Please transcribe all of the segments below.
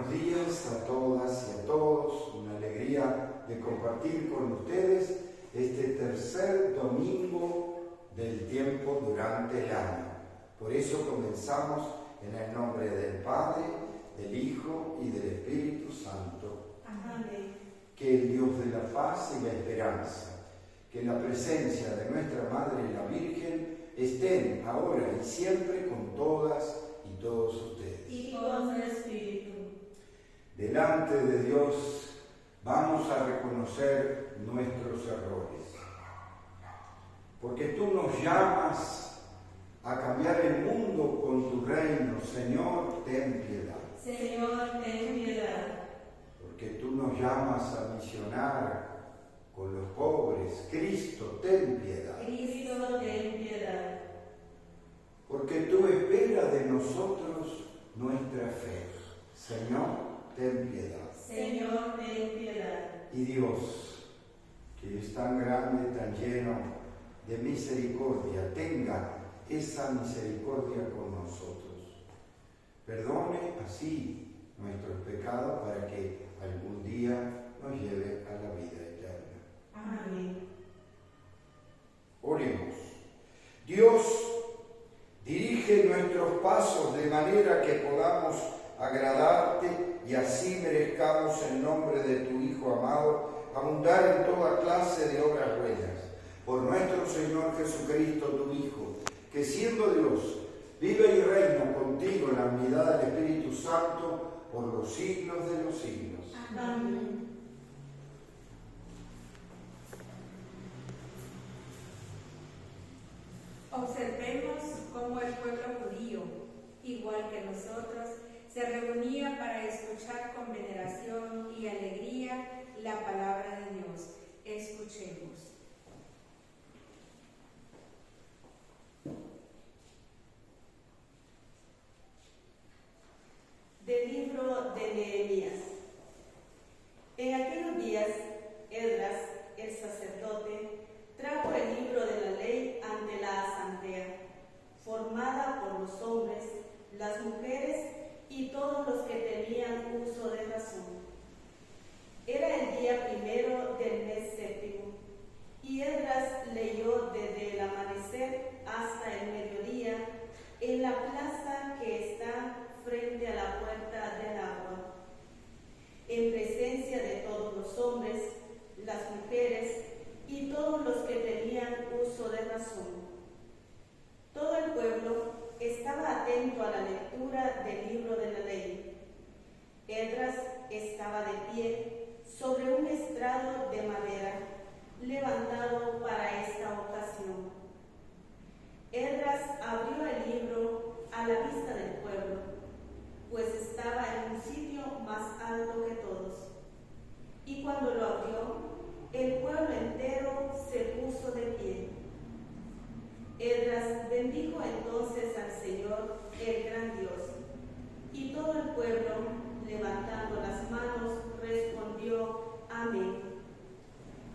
buenos días a todas y a todos. Una alegría de compartir con ustedes este tercer domingo del tiempo durante el año. Por eso comenzamos en el nombre del Padre, del Hijo y del Espíritu Santo. Amén. Que el Dios de la paz y la esperanza, que la presencia de nuestra Madre la Virgen estén ahora y siempre con todas y todos ustedes. Y con el Espíritu. Delante de Dios vamos a reconocer nuestros errores, porque tú nos llamas a cambiar el mundo con tu reino. Señor, ten piedad. Señor, ten piedad. Porque tú nos llamas a misionar con los pobres. Cristo, ten piedad. Cristo, ten piedad. Porque tú esperas de nosotros nuestra fe. Señor, ten piedad. Señor, ten piedad. Y Dios, que es tan grande, tan lleno de misericordia, tenga esa misericordia con nosotros. Perdone así nuestros pecados para que algún día nos lleve a la vida eterna. Amén. Oremos. Dios, dirige nuestros pasos de manera que podamos agradarte y así merezcamos en nombre de tu Hijo amado abundar en toda clase de obras buenas. Por nuestro Señor Jesucristo, tu Hijo, que siendo Dios, vive y reina contigo en la unidad del Espíritu Santo por los siglos de los siglos. Amén. Observemos cómo el pueblo judío, igual que nosotros, se reunía para escuchar con veneración y alegría la palabra de Dios. Escuchemos. Del libro de Nehemías. En aquellos días, Esdras, el sacerdote, trajo el libro de la ley ante la asamblea, formada por los hombres, las mujeres y todos los que tenían uso de razón. Era el día primero del mes séptimo, y Esdras leyó desde el amanecer hasta el mediodía en la plaza que está frente a la puerta del agua, en presencia de todos los hombres, las mujeres y todos los que tenían uso de razón. Todo el pueblo estaba atento a la lectura del libro de la ley. Esdras estaba de pie sobre un estrado de madera, levantado para esta ocasión. Esdras abrió el libro a la vista del pueblo, pues estaba en un sitio más alto que todos. Y cuando lo abrió, el pueblo entero se puso de pie. Esdras bendijo entonces al Señor, el gran Dios, y todo el pueblo, levantando las manos, respondió amén.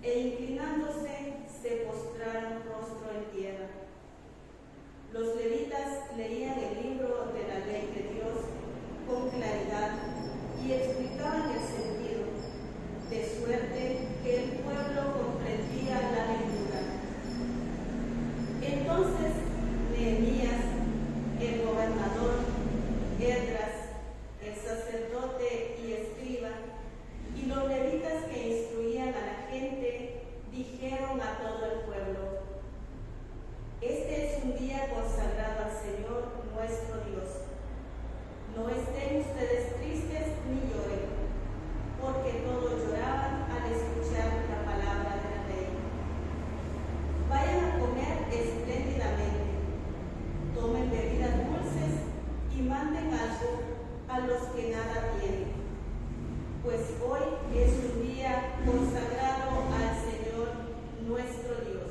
E inclinándose, se postraron rostro en tierra. Los levitas leían el libro de la ley de Dios con claridad y explicaban el sentido, de suerte que el pueblo comprendía la lectura. Entonces Nehemías, el gobernador, Esdras, el sacerdote y escriba, y los levitas que instruían a la gente, dijeron a todo el pueblo: este es un día consagrado al Señor nuestro Dios. No estén ustedes tristes ni lloren, porque todos lloraban al escuchar la palabra de la ley. Vayan a comer espléndidamente, tomen bebidas dulces y manden algo a los que nada tienen, pues hoy es un día consagrado al Señor nuestro Dios.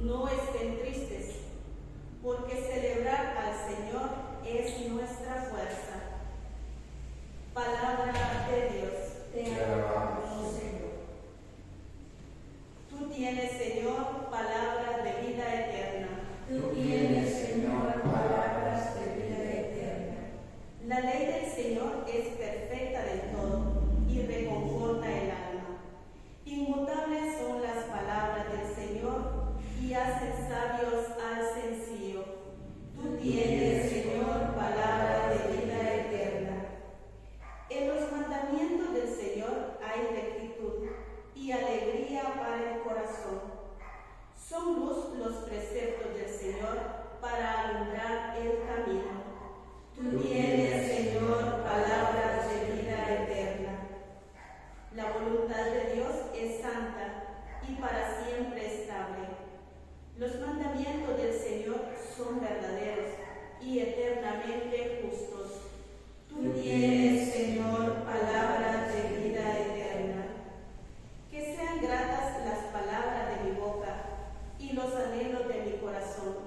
No estén tristes, porque celebrar al Señor es nuestra fuerza. Palabra de Dios. Te alabamos, Señor. Tú tienes, Señor, palabras de vida eterna. Tú tienes, Señor, palabras de vida eterna. La ley del Señor es perfecta del todo y reconforta el alma. Inmutables son las palabras del Señor y hacen sabios al sencillo. Tú tienes, Señor, palabra de vida eterna. En los mandamientos del Señor hay rectitud y alegría para el corazón. Son luz los preceptos del Señor para alumbrar el camino. Tú tienes, Señor, palabras de vida eterna. La voluntad de Dios es santa y para siempre estable. Los mandamientos del Señor son verdaderos y eternamente justos. Tú tienes, Señor, palabras de vida eterna. Que sean gratas las palabras de mi boca y los anhelos de mi corazón.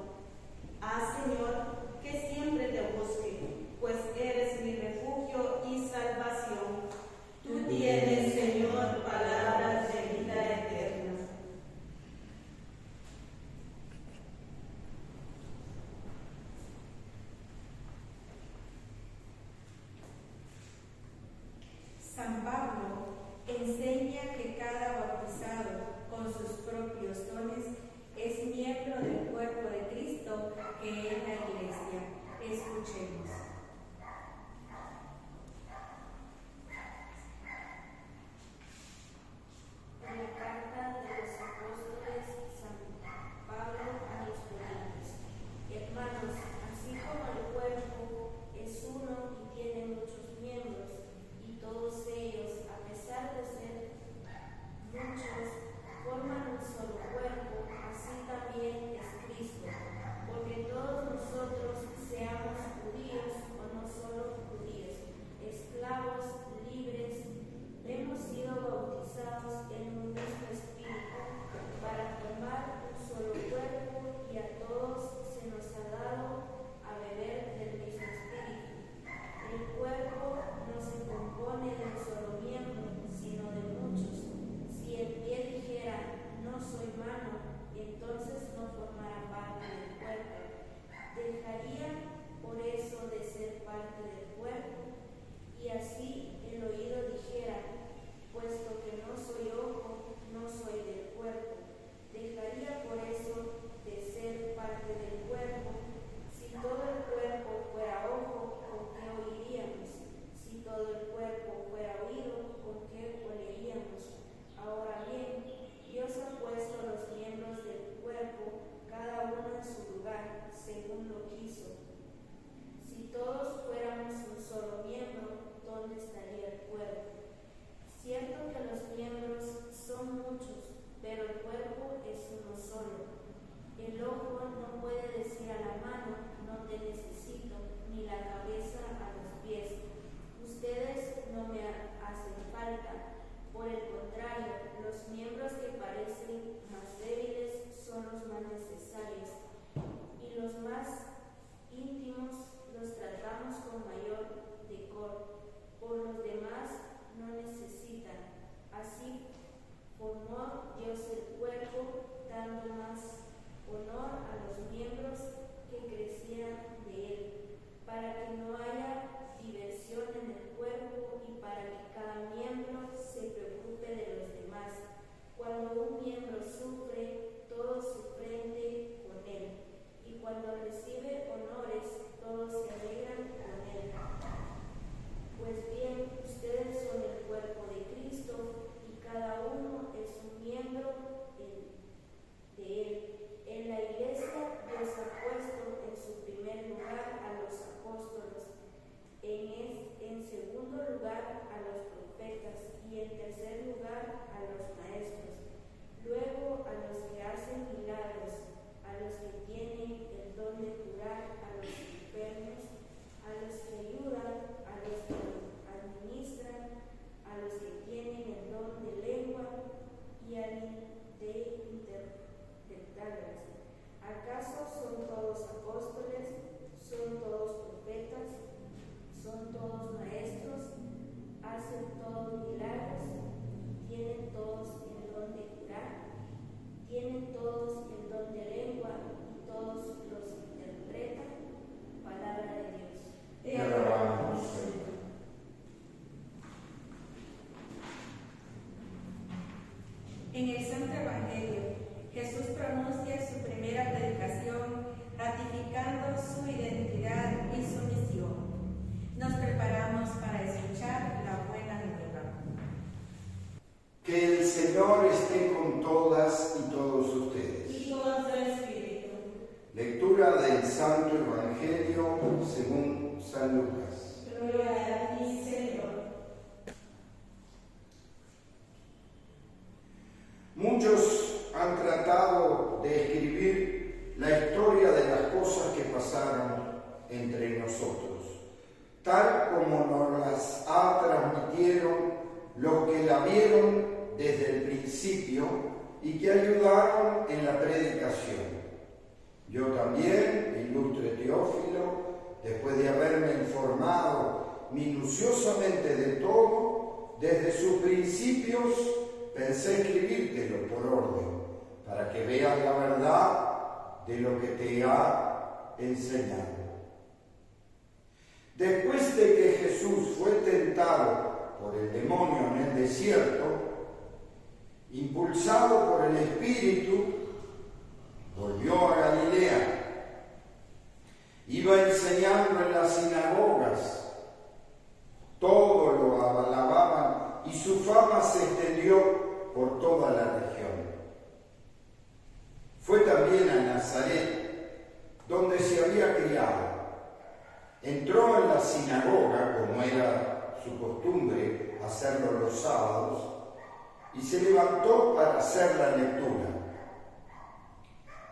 Señor, que siempre te busque, pues eres mi refugio y salvación. Tú tienes, Señor, palabras de vida eterna. San Pablo enseña que cada bautizado con sus propios dones es miembro del cuerpo de Cristo, que es la Iglesia. Escuchemos. En la carta de los apóstoles San Pablo a los Corintios. Hermanos, así como el cuerpo es uno y tiene muchos miembros, y todos ellos, a pesar de ser muchos, forman un solo cuerpo, así también es Cristo, porque todos nosotros, seamos judíos o no solo judíos, esclavos, libres, hemos sido bautizados en un mismo espíritu para formar un solo cuerpo, y a todos se nos ha dado a beber del mismo espíritu. El cuerpo no se compone de un solo miembro, sino de muchos. Si el pie dijera, no soy mano, entonces no formará parte del cuerpo. Dejaría por eso de ser parte del cuerpo. Y así el oído dijera, puesto que no soy ojo, no soy del cuerpo. Dejaría por eso de ser parte del cuerpo. Si todo el cuerpo fuera ojo, ¿con qué oiríamos? Si todo el cuerpo fuera oído, ¿con qué oleríamos? Ahora bien, Dios ha puesto los miembros del cuerpo, cada uno en su lugar, según lo quiso. Si todos fuéramos un solo miembro, ¿dónde estaría el cuerpo? Cierto que los miembros son muchos, pero el cuerpo es uno solo. El ojo no puede decir a la mano, no te necesito, ni la cabeza a los pies, ustedes no me hacen falta. Por el contrario, los miembros que parecen más débiles son los más necesarios, y los más íntimos los tratamos con mayor decoro. Por los demás no necesitan. Así formó Dios el cuerpo, dando más honor a los miembros que crecieran de él, para que no haya diversión en el cuerpo y para que cada miembro se preocupe de los demás. Cuando un miembro sufre, todos se prenden con él, y cuando recibe honores, todos se alegran con él. Pues bien, ustedes son el cuerpo de Cristo y cada uno es un miembro de él. En la Iglesia Dios ha puesto en su primer lugar a los apóstoles, en segundo lugar a los profetas y en tercer lugar a los maestros, luego a los que hacen milagros, a los que tienen el don de curar a los enfermos, a los que ayudan, a los que administran, a los que tienen el don de lengua y de interpretarlas. ¿Acaso son todos apóstoles? ¿Son todos profetas? ¿Son todos maestros? ¿Hacen todos milagros? ¿Tienen todos el don de curar? ¿Tienen todos el don de lengua y todos los interpretan? Gloria a ti, Señor. Muchos han tratado de escribir la historia de las cosas que pasaron entre nosotros, tal como nos las transmitieron los que la vieron desde el principio y que ayudaron en la predicación. Yo también, ilustre Teófilo, después de haberme informado minuciosamente de todo, desde sus principios pensé escribírtelo por orden, para que veas la verdad de lo que te ha enseñado. Después de que Jesús fue tentado por el demonio en el desierto, impulsado por el Espíritu, volvió a Galilea. Iba enseñando en las sinagogas. Todos lo alababan y su fama se extendió por toda la región. Fue también a Nazaret, donde se había criado. Entró en la sinagoga, como era su costumbre hacerlo los sábados, y se levantó para hacer la lectura.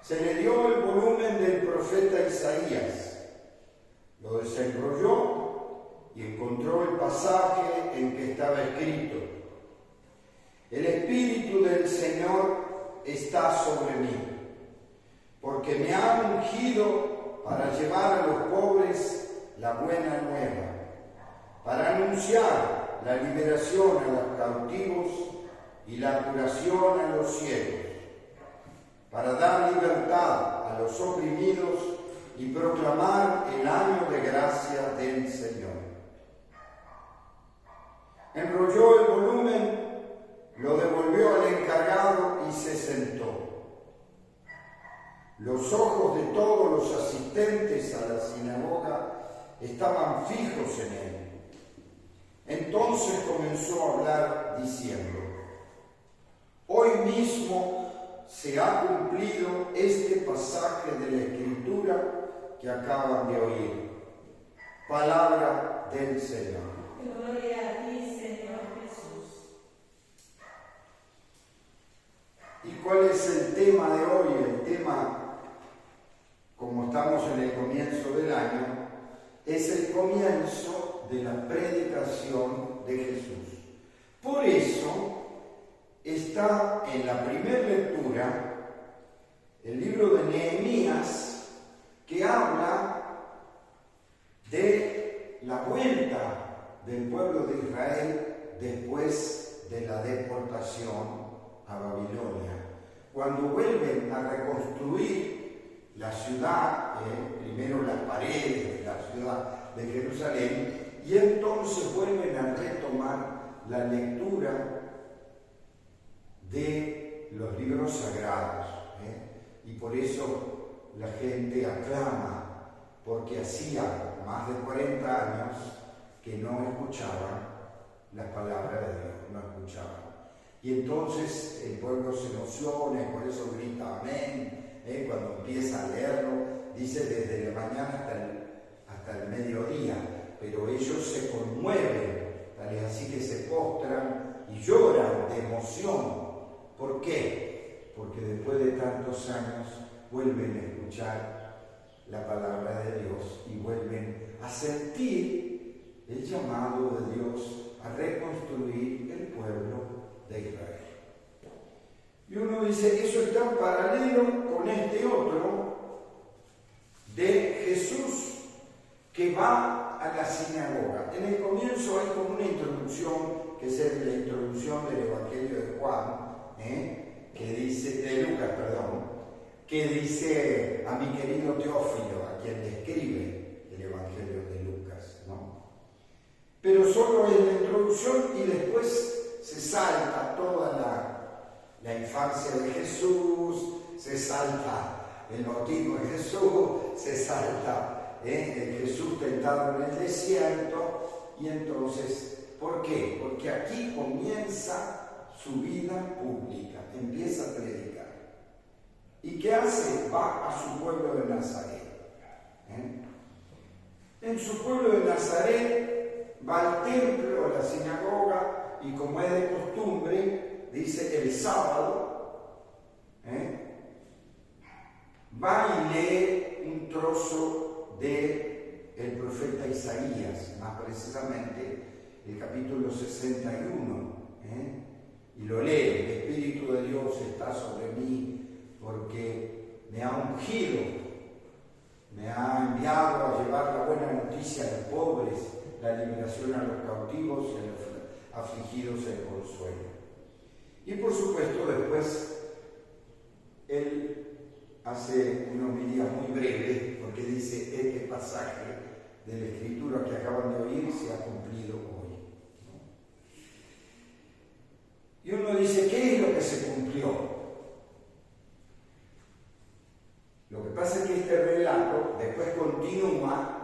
Se le dio el volumen del profeta Isaías, lo desenrolló y encontró el pasaje en que estaba escrito: el Espíritu del Señor está sobre mí, porque me ha ungido para llevar a los pobres la buena nueva, para anunciar la liberación a los cautivos y la curación a los ciegos, para dar libertad a los oprimidos y proclamar el año de gracia del Señor. Enrolló el volumen, lo devolvió al encargado y se sentó. Los ojos de todos los asistentes a la sinagoga estaban fijos en él. Entonces comenzó a hablar diciendo: hoy mismo se ha cumplido este pasaje de la Escritura que acaban de oír. Palabra del Señor. Gloria a ti, Señor Jesús. ¿Y cuál es el tema de hoy? El tema, como estamos en el comienzo del año, es el comienzo de la predicación de Jesús. Por eso está en la primera lectura el libro de Nehemías, que habla de la vuelta del pueblo de Israel después de la deportación a Babilonia. Cuando vuelven a reconstruir la ciudad, primero las paredes de la ciudad de Jerusalén, y entonces vuelven a retomar la lectura de los libros sagrados. Y por eso la gente aclama, porque hacía más de 40 años que no escuchaban las palabras de Dios, no escuchaban. Y entonces el pueblo se emociona y por eso grita amén. Cuando empieza a leerlo, dice desde la mañana hasta el mediodía, pero ellos se conmueven, tal es así que se postran y lloran de emoción. ¿Por qué? Porque después de tantos años vuelven a escuchar la palabra de Dios y vuelven a sentir el llamado de Dios a reconstruir el pueblo de Israel. Y uno dice, eso está en paralelo con este otro de Jesús que va a la sinagoga. En el comienzo hay como una introducción, que es la introducción del Evangelio de Juan, que dice, de Lucas, que dice a mi querido Teófilo, a quien le escribe el Evangelio de Lucas, ¿no? Pero solo es la introducción y después se salta toda la infancia de Jesús, se salta el bautismo de Jesús, se salta el Jesús tentado en el desierto, y entonces, ¿por qué? Porque aquí comienza su vida pública, empieza a predicar. ¿Y qué hace? Va a su pueblo de Nazaret. En su pueblo de Nazaret va al templo, a la sinagoga, y como es de costumbre, dice el sábado, va y lee un trozo del profeta Isaías, más precisamente el capítulo 61, y lo lee: el Espíritu de Dios está sobre mí porque me ha ungido, me ha enviado a llevar la buena noticia a los pobres, la liberación a los cautivos y a los afligidos el consuelo. Y por supuesto después él hace una homilía muy breve, porque dice: este pasaje de la Escritura que acaban de oír se ha cumplido hoy. Y uno dice: ¿qué es lo que se cumplió? Lo que pasa es que este relato después continúa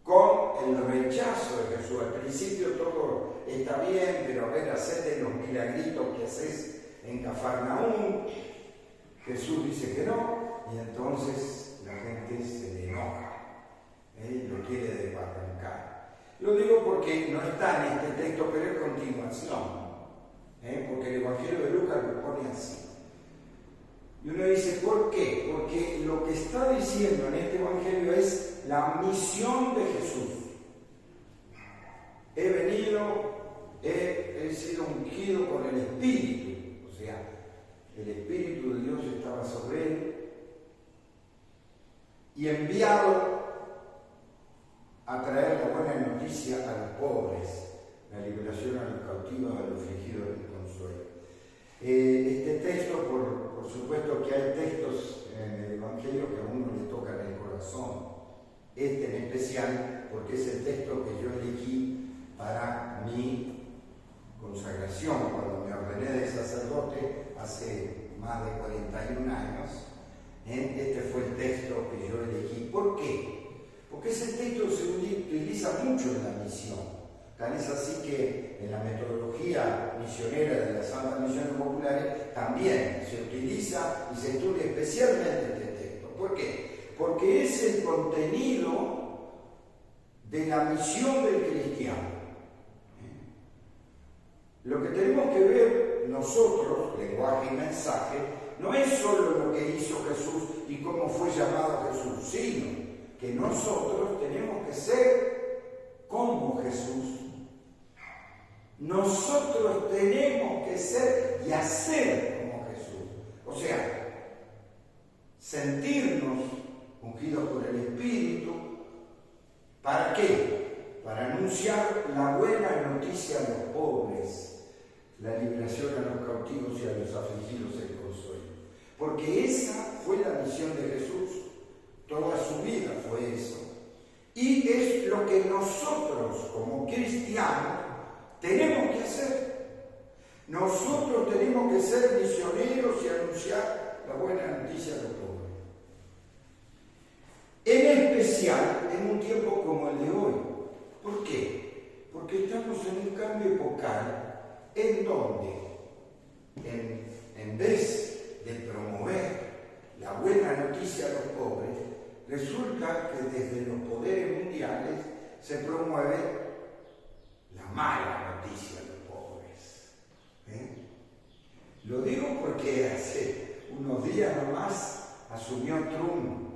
con el rechazo de Jesús. Al principio todo está bien, pero a ver, hacete los milagritos que haces en Cafarnaúm. Jesús dice que no, y entonces la gente se le enoja, lo quiere desbarrancar. Lo digo porque no está en este texto, pero es continuación, porque el Evangelio de Lucas lo pone así. Y uno dice: ¿por qué? Porque lo que está diciendo en este Evangelio es la misión de Jesús. He venido, he sido ungido con el Espíritu, o sea, el Espíritu de Dios estaba sobre él, y enviado a traer la buena noticia a los pobres, la liberación a los cautivos, a los afligidos, el consuelo. Este texto, por supuesto que hay textos en el Evangelio que a uno le tocan el corazón. Este en especial, porque es el texto que yo elegí para mi consagración, cuando me ordené de sacerdote hace más de 41 años. Este fue el texto que yo elegí. ¿Por qué? Porque ese texto se utiliza mucho en la misión. Tan es así que en la metodología misionera de las Santas Misiones Populares también se utiliza y se estudia especialmente este texto. ¿Por qué? Porque es el contenido de la misión del cristiano. Lo que tenemos que ver nosotros, lenguaje y mensaje, no es solo lo que hizo Jesús y cómo fue llamado Jesús, sino que nosotros tenemos que ser como Jesús. Nosotros tenemos que ser y hacer como Jesús. O sea, sentirnos ungidos por el Espíritu. ¿Para qué? Para anunciar la buena noticia a los pobres, la liberación a los cautivos y a los afligidos el consuelo. Porque esa fue la misión de Jesús. Toda su vida fue eso. Y es lo que nosotros, como cristianos, tenemos que hacer. Nosotros tenemos que ser misioneros y anunciar la buena noticia a los pobres. En especial en un tiempo como el de hoy. ¿Por qué? Porque estamos en un cambio epocal en donde, en vez de promover la buena noticia a los pobres, resulta que desde los poderes mundiales se promueve la mala noticia a los pobres. Lo digo porque hace unos días nomás asumió Trump,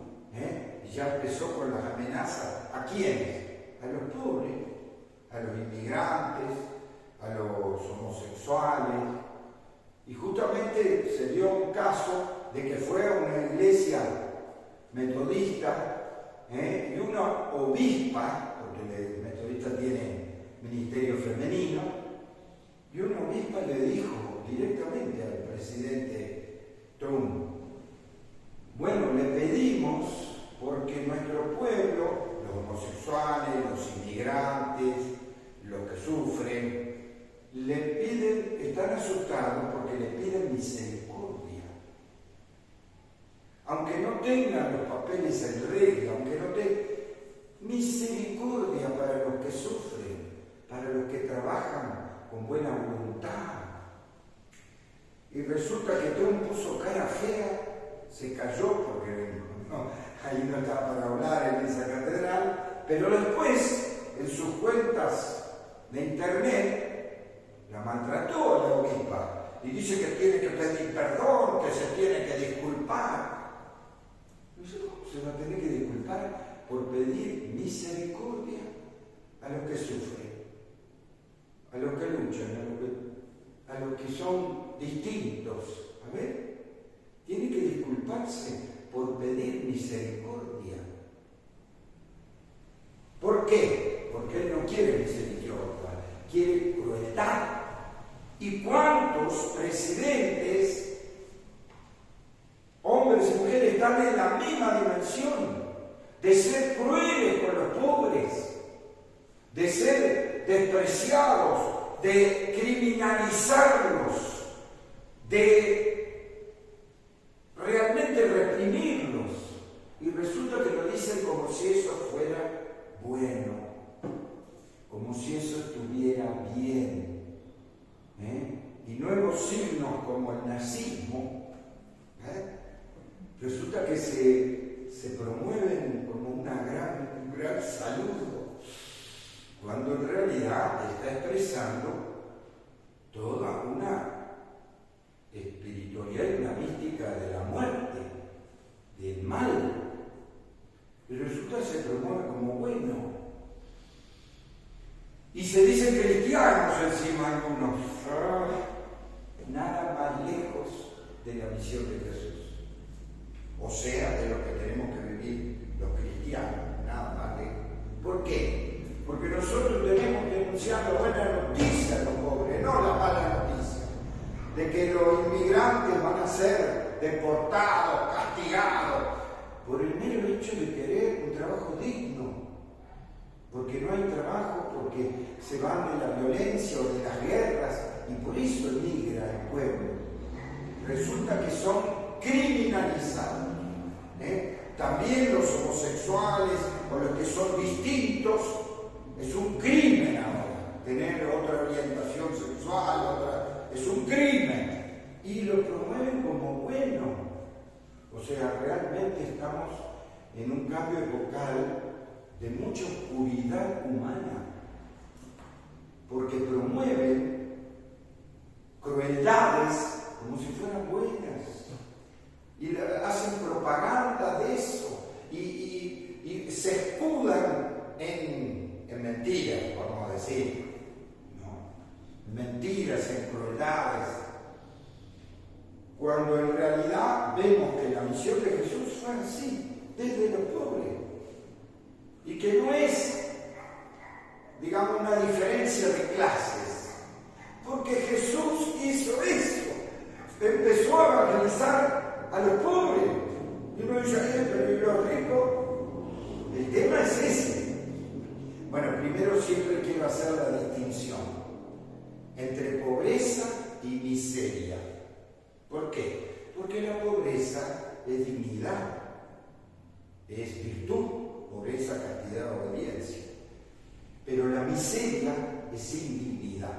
y ya empezó con las amenazas. ¿A quiénes? A los pobres, a los inmigrantes, a los homosexuales. Y justamente se dio un caso de que fue a una iglesia metodista, y una obispa, porque el metodista tiene ministerio femenino, y una obispa le dijo directamente al presidente Trump: bueno, le pedimos, porque nuestro pueblo, los homosexuales, los inmigrantes, los que sufren, le piden, están asustados porque le piden misericordia. Aunque no tengan los papeles en regla, aunque no tengan misericordia para los que sufren, para los que trabajan con buena voluntad. Y resulta que Trump puso cara fea, se cayó porque ahí no estaba para hablar en esa catedral, pero después en sus cuentas de internet, la maltrató a la obispa y dice que tiene que pedir perdón, que se tiene que disculpar. ¿Cómo se va a tener que disculpar por pedir misericordia a los que sufren, a los que luchan, a los que son distintos? A ver, tiene que disculparse por pedir misericordia. ¿Por qué? Porque él no quiere misericordia, quiere crueldad. ¿Y cuántos presidentes, hombres y mujeres, están en la misma dimensión de ser crueles con los pobres, de ser despreciados, de criminalizarlos, de realmente reprimirlos? Y resulta que lo dicen como si eso fuera bueno, como si eso estuviera bien. Y nuevos signos como el nazismo, resulta que se promueven como un gran saludo, cuando en realidad está expresando toda una espiritualidad y una mística de la muerte, del mal. Y resulta que se promueve como bueno. Y se dicen cristianos encima algunos. Nada más lejos de la misión de Jesús. O sea, de lo que tenemos que vivir los cristianos, nada más lejos. ¿Por qué? Porque nosotros tenemos que anunciar la buena noticia a los pobres, no la mala noticia, de que los inmigrantes van a ser deportados, castigados, por el mero hecho de querer un trabajo digno. Porque no hay trabajo, porque se van de la violencia o de las guerras, y por eso emigra el pueblo. Resulta que son criminalizados. También los homosexuales o los que son distintos, es un crimen ahora. Tener otra orientación sexual, es un crimen. Y lo promueven como bueno. O sea, realmente estamos en un cambio epocal de mucha oscuridad humana, porque promueven crueldades como si fueran buenas y hacen propaganda de eso y se escudan en mentiras, vamos a decir, ¿no? Mentiras, en crueldades, cuando en realidad vemos que la misión de Jesús fue así, desde los pobres. Y que no es, digamos, una diferencia de clases, porque Jesús hizo eso, empezó a evangelizar a los pobres. Y uno dice, pero ¿y los ricos? El tema es ese. Bueno, primero siempre quiero hacer la distinción entre pobreza y miseria. ¿Por qué? Porque la pobreza es dignidad, es virtud. Pobreza, castidad, obediencia. Pero la miseria es indignidad.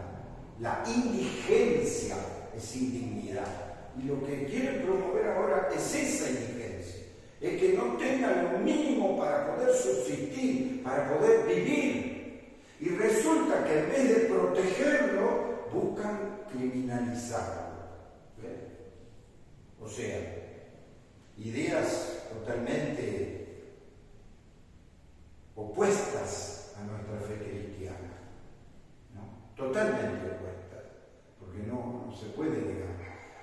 La indigencia es indignidad. Y lo que quieren promover ahora es esa indigencia. Es que no tengan lo mínimo para poder subsistir, para poder vivir. Y resulta que en vez de protegerlo, buscan criminalizarlo. O sea, ideas totalmente opuestas a nuestra fe cristiana, ¿no? Totalmente opuestas, porque no se puede negar.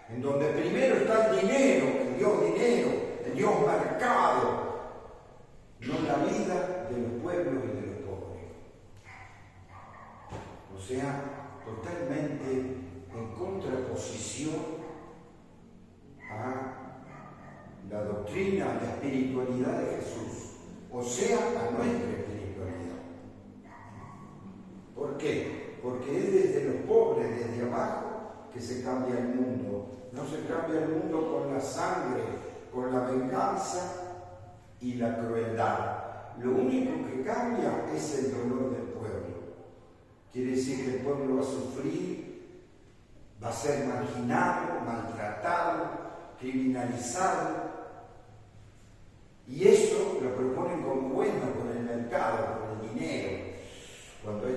En donde primero está el dinero, el Dios mercado, no la vida de los pueblos y de los pobres. O sea, totalmente en contraposición a la doctrina, a la espiritualidad de Jesús. O sea, a nuestra espiritualidad. ¿Por qué? Porque es desde los pobres, desde abajo, que se cambia el mundo. No se cambia el mundo con la sangre, con la venganza y la crueldad. Lo único que cambia es el dolor del pueblo. Quiere decir que el pueblo va a sufrir, va a ser marginado, maltratado, criminalizado. Y eso lo proponen como bueno con el mercado, con el dinero, cuando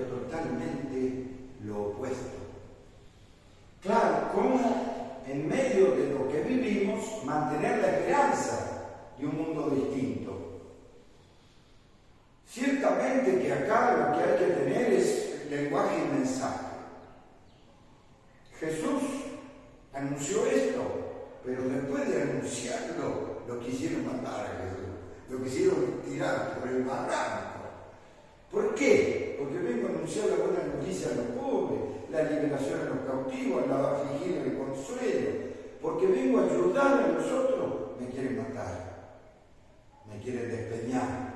noticia a los pobres, la liberación a los cautivos, a los afligidos el consuelo. Porque vengo a ayudar a los otros, me quieren matar, me quieren despeñar.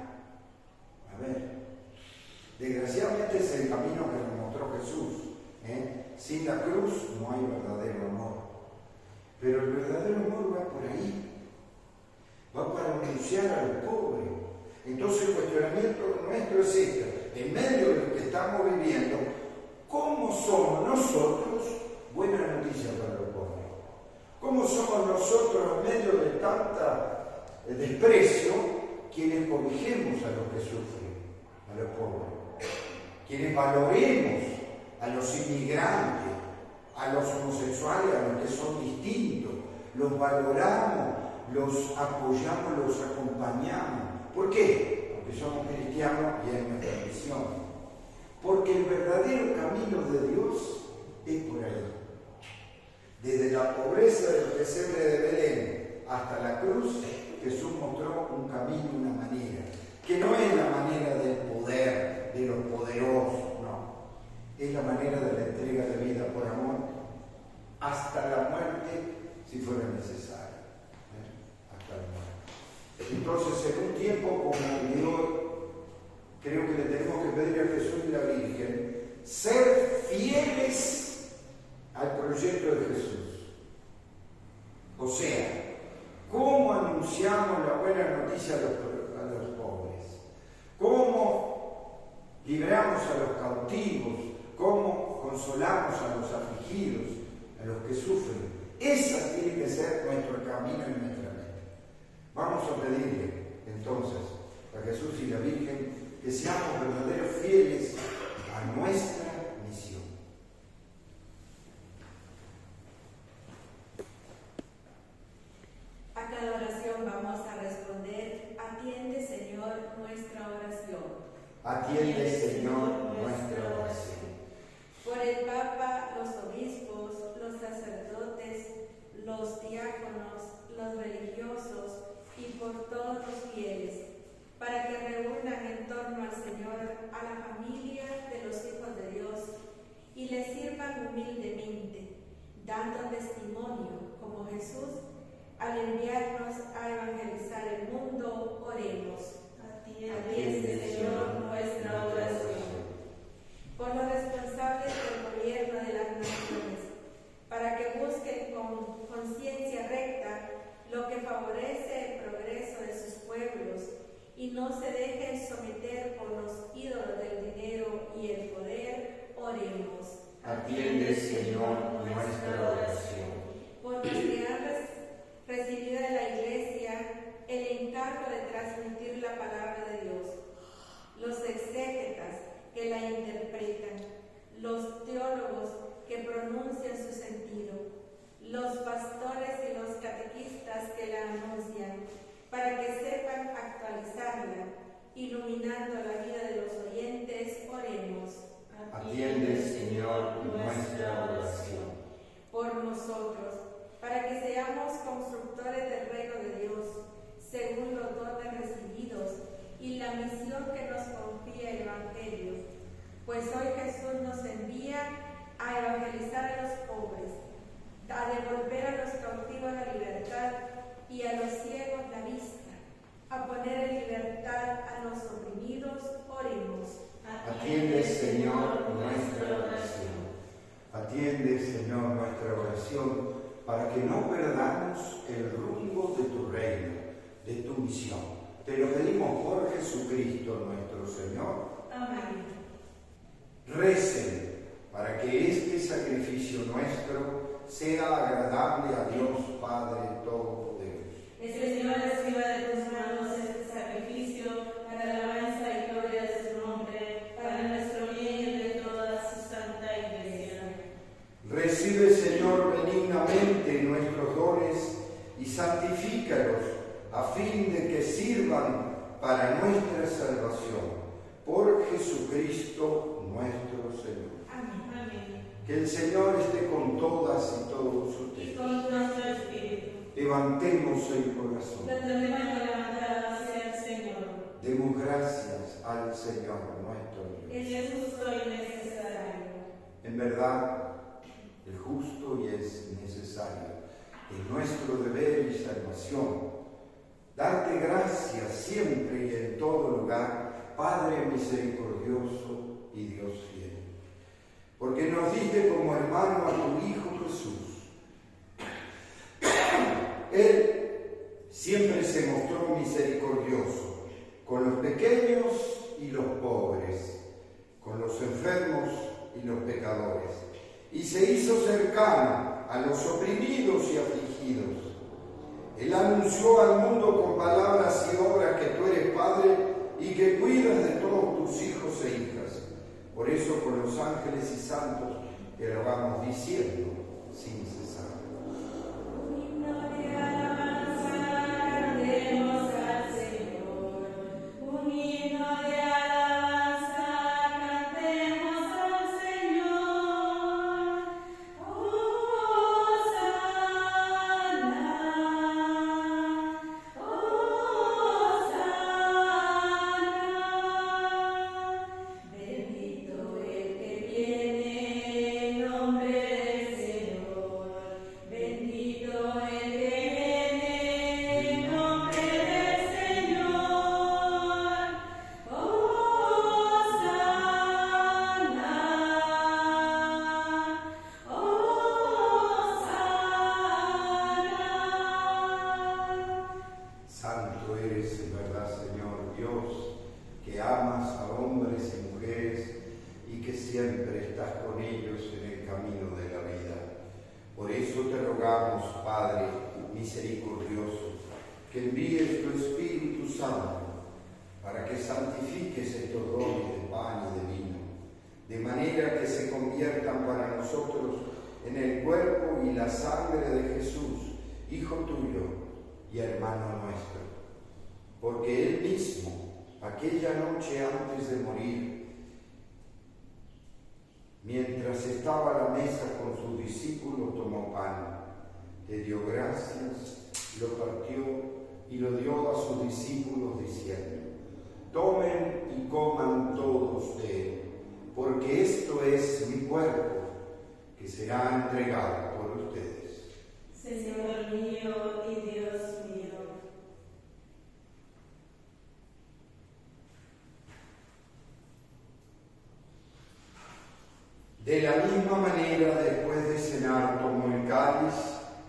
A ver, desgraciadamente es el camino que nos mostró Jesús. Sin la cruz no hay verdadero amor. Pero el verdadero amor va por ahí, va para anunciar a los pobres. Entonces el cuestionamiento nuestro es este: en medio de lo que estamos viviendo, ¿cómo somos nosotros buena noticia para los pobres? ¿Cómo somos nosotros en medio de tanta desprecio quienes cobijemos a los que sufren, a los pobres? Quienes valoremos a los inmigrantes, a los homosexuales, a los que son distintos, los valoramos, los apoyamos, los acompañamos. ¿Por qué? Porque somos cristianos y es nuestra misión. Porque el verdadero camino de Dios es por ahí. Desde la pobreza del pesebre de Belén hasta la cruz, Jesús mostró un camino, una manera, que no es la manera del poder, de los poderosos, no. Es la manera de la entrega de vida por amor, hasta la muerte, si fuera necesario. Hasta la muerte. Entonces, en un tiempo como el de hoy, creo que le tenemos que pedir a Jesús y la Virgen ser fieles al proyecto de Jesús. O sea, ¿cómo anunciamos la buena noticia a los pobres? ¿Cómo liberamos a los cautivos? ¿Cómo consolamos a los afligidos, a los que sufren? Esa tiene que ser nuestro camino y nuestra meta. Vamos a pedirle entonces a Jesús y la Virgen que seamos verdaderos fieles a nuestra misión. A cada oración vamos a responder: atiende, Señor, nuestra oración. Atiende, Señor, nuestra oración. Por el Papa, los obispos, los sacerdotes, los diáconos, los religiosos y por todos los fieles, para que reúnan en torno al Señor a la familia de los hijos de Dios y le sirvan humildemente, dando testimonio, como Jesús, al enviarnos a evangelizar el mundo. Oremos. Atiende, Señor, nuestra oración. Por los responsables del gobierno de las naciones, para que busquen con conciencia recta lo que favorece el progreso de sus pueblos y no se dejen someter por los ídolos del dinero y el poder. Oremos. Atiende, Señor, nuestra oración. Por los que han recibido de la Iglesia el encargo de transmitir la palabra de Dios, los exégetas que la interpretan, los teólogos que pronuncian su sentido, los pastores y los catequistas que la anuncian, para que sepan actualizarla, iluminando la vida de los oyentes. Oremos. Atiende, Señor, nuestra oración. Por nosotros, para que seamos constructores del reino de Dios, según los dones recibidos y la misión que nos confía el Evangelio. Pues hoy Jesús nos envía a evangelizar a los pobres, a devolver a los cautivos la libertad y a los ciegos la vista, a poner en libertad a los oprimidos. Oremos. Atiende, Señor, nuestra oración. Atiende, Señor, nuestra oración, para que no perdamos el rumbo de tu reino, de tu misión. Te lo pedimos por Jesucristo nuestro Señor. Amén. Recen para que este sacrificio nuestro sea agradable a Dios Padre Todopoderoso. El Señor reciba de tus manos este sacrificio para la alabanza y gloria de su nombre, para nuestro bien y de toda su santa Iglesia. Recibe, Señor, benignamente nuestros dones y santifícalos a fin de que sirvan para nuestra salvación. Por Jesucristo nuestro Señor. Amén. Que el Señor esté con todas y todos ustedes. Y con nuestro espíritu. Levantemos el corazón. Tratemos de levantar hacia el Señor. Demos gracias al Señor nuestro Dios. Es justo y necesario. verdad es justo y es necesario. Es nuestro deber y salvación darte gracias siempre y en todo lugar, Padre misericordioso y Dios fiel. Porque nos diste como hermano a tu Hijo Jesús. Él siempre se mostró misericordioso con los pequeños y los pobres, con los enfermos y los pecadores, y se hizo cercano a los oprimidos y afligidos. Él anunció al mundo con palabras y obras que tú eres Padre y que cuidas de todos tus hijos e hijas. Por eso con los ángeles y santos te alabamos diciendo sin cesar. Que envíes tu Espíritu Santo para que santifiques estos dones de pan y de vino, de manera que se conviertan para nosotros en el cuerpo y la sangre de Jesús, Hijo tuyo y hermano nuestro. Porque Él mismo, aquella noche antes de morir, mientras estaba a la mesa con sus discípulos, tomó pan, te dio gracias, lo partió y lo dio a sus discípulos diciendo: tomen y coman todos de él, porque esto es mi cuerpo, que será entregado por ustedes. Señor mío y Dios mío. De la misma manera, después de cenar, tomó el cáliz,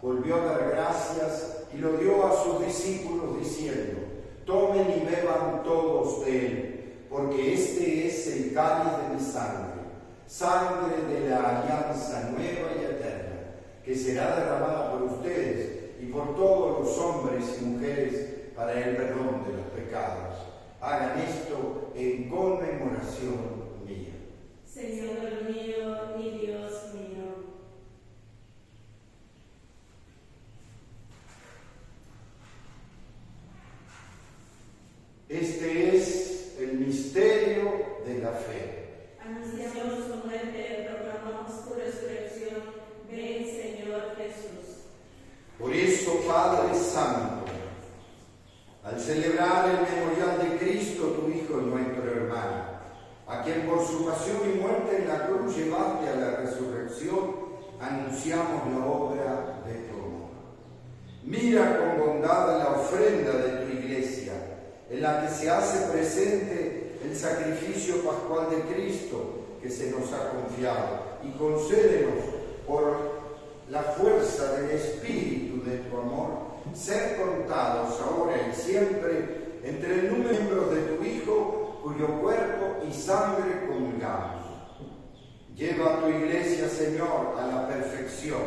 volvió a dar gracias y lo dio a sus discípulos diciendo: tomen y beban todos de él, porque este es el cáliz de mi sangre, sangre de la alianza nueva y eterna, que será derramada por ustedes y por todos los hombres y mujeres para el perdón de los pecados. Hagan esto en conmemoración mía. Señor mío y Dios mío. Este es el misterio de la fe. Anunciamos su muerte, proclamamos tu resurrección. Ven, Señor Jesús. Por eso, Padre Santo, al celebrar el memorial de Cristo, tu Hijo y nuestro hermano, a quien por su pasión y muerte en la cruz llevaste a la resurrección, anunciamos la obra de tu amor. Mira con bondad la ofrenda de tu Iglesia, en la que se hace presente el sacrificio pascual de Cristo que se nos ha confiado, y concédenos, por la fuerza del Espíritu de tu amor, ser contados ahora y siempre entre el número de miembros de tu Hijo, cuyo cuerpo y sangre comulgamos. Lleva a tu Iglesia, Señor, a la perfección,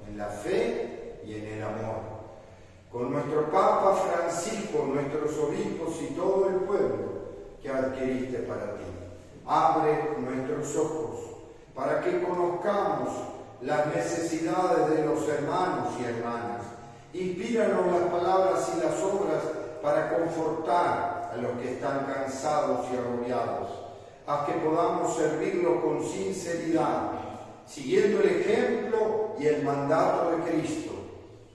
en la fe y en el amor. Con nuestro Papa Francisco, nuestros obispos y todo el pueblo que adquiriste para ti. Abre nuestros ojos para que conozcamos las necesidades de los hermanos y hermanas. Inspíranos las palabras y las obras para confortar a los que están cansados y agobiados. Haz que podamos servirlo con sinceridad, siguiendo el ejemplo y el mandato de Cristo.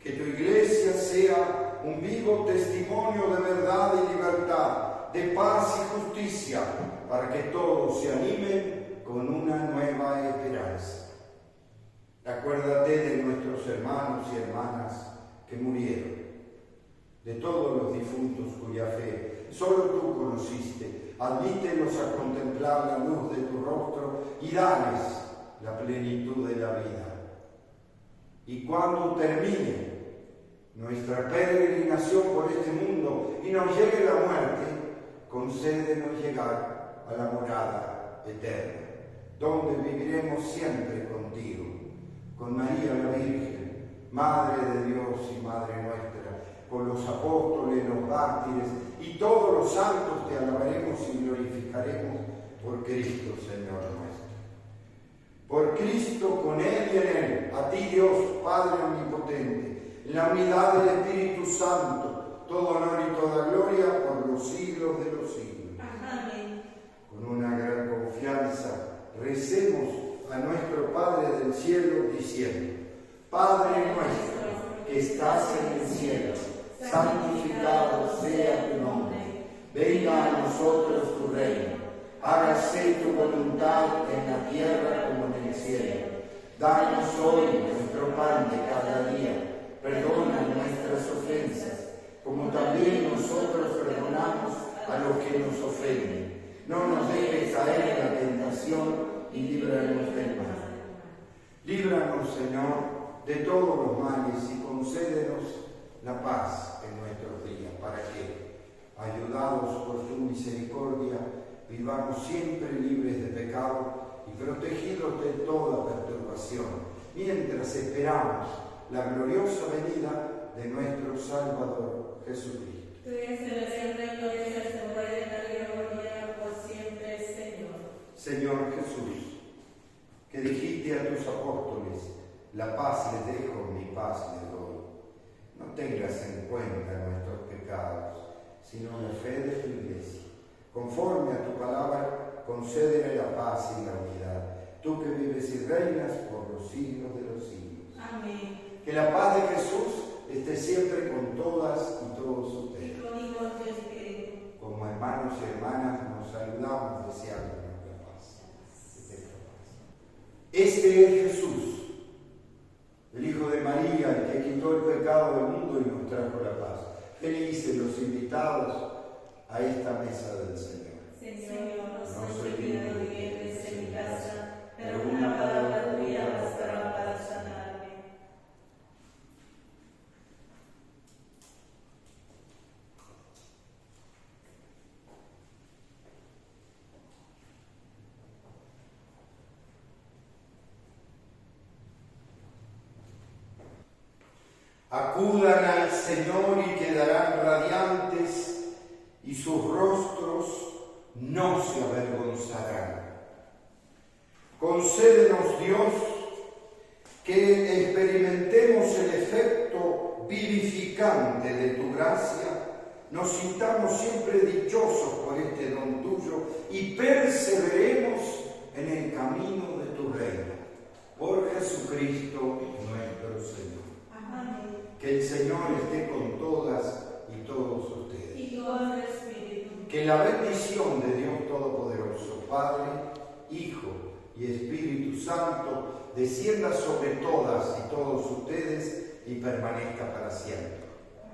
Que tu Iglesia sea un vivo testimonio de verdad y libertad, de paz y justicia, para que todos se animen con una nueva esperanza. que murieron, de todos los difuntos cuya fe solo tú conociste. Admítelos a contemplar la luz de tu rostro y dales la plenitud de la vida. Y cuando termine nuestra peregrinación por este mundo y nos llegue la muerte, concédenos llegar a la morada eterna, donde viviremos siempre contigo, con María la Virgen, Madre de Dios y Madre nuestra, con los apóstoles, los mártires y todos los santos te alabaremos y glorificaremos por Cristo, Señor nuestro. Por Cristo, con Él y en Él, a ti Dios, Padre omnipotente, en la unidad del Espíritu Santo, todo honor y toda gloria por los siglos de los siglos. Amén. Con una gran confianza, recemos a nuestro Padre del cielo diciendo: Padre nuestro que estás en el cielo, santificado sea tu nombre. Venga a nosotros tu reino. Hágase tu voluntad en la tierra como en el cielo. Danos hoy nuestro pan de cada día. Perdona nuestras ofensas, como también nosotros perdonamos a los que nos ofenden. No nos dejes caer en la tentación y líbranos del mal. Líbranos, Señor, de todos los males y concédenos la paz en nuestros días, para que, ayudados por tu misericordia, vivamos siempre libres de pecado y protegidos de toda perturbación, mientras esperamos la gloriosa venida de nuestro Salvador Jesucristo. Tú eres el reino de nuestro Padre, la gloria por siempre, Señor. Señor Jesús, que dijiste a tus apóstoles: la paz les dejo, mi paz les doy. No tengas en cuenta nuestros pecados, sino la fe de tu Iglesia. Conforme a tu palabra, concédele la paz y la unidad. Tú que vives y reinas por los siglos de los siglos. Amén. Que la paz de Jesús esté siempre con todas y todos ustedes. Y con tu espíritu. Como hermanos y hermanas nos saludamos deseando nuestra paz. Este es Jesús, el Hijo de María, el que quitó el pecado del mundo y nos trajo la paz. Felices los invitados a esta mesa del Señor. Señor, no soy digno de que entres en mi casa, pero una palabra tuya bastará para sanarme. Acudan al Señor y quedarán radiantes, y sus rostros no se avergonzarán. Concédenos, Dios, que experimentemos el efecto vivificante de tu gracia, nos sintamos siempre dichosos por este don tuyo y perseveremos en el camino de tu reino. Por Jesucristo nuestro Señor. Amén. Que el Señor esté con todas y todos ustedes. Y con tu espíritu. Que la bendición de Dios Todopoderoso, Padre, Hijo y Espíritu Santo, descienda sobre todas y todos ustedes y permanezca para siempre.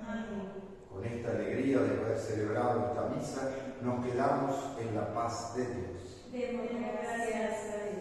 Amén. Con esta alegría de haber celebrado esta misa, nos quedamos en la paz de Dios. Demos gracias a Dios.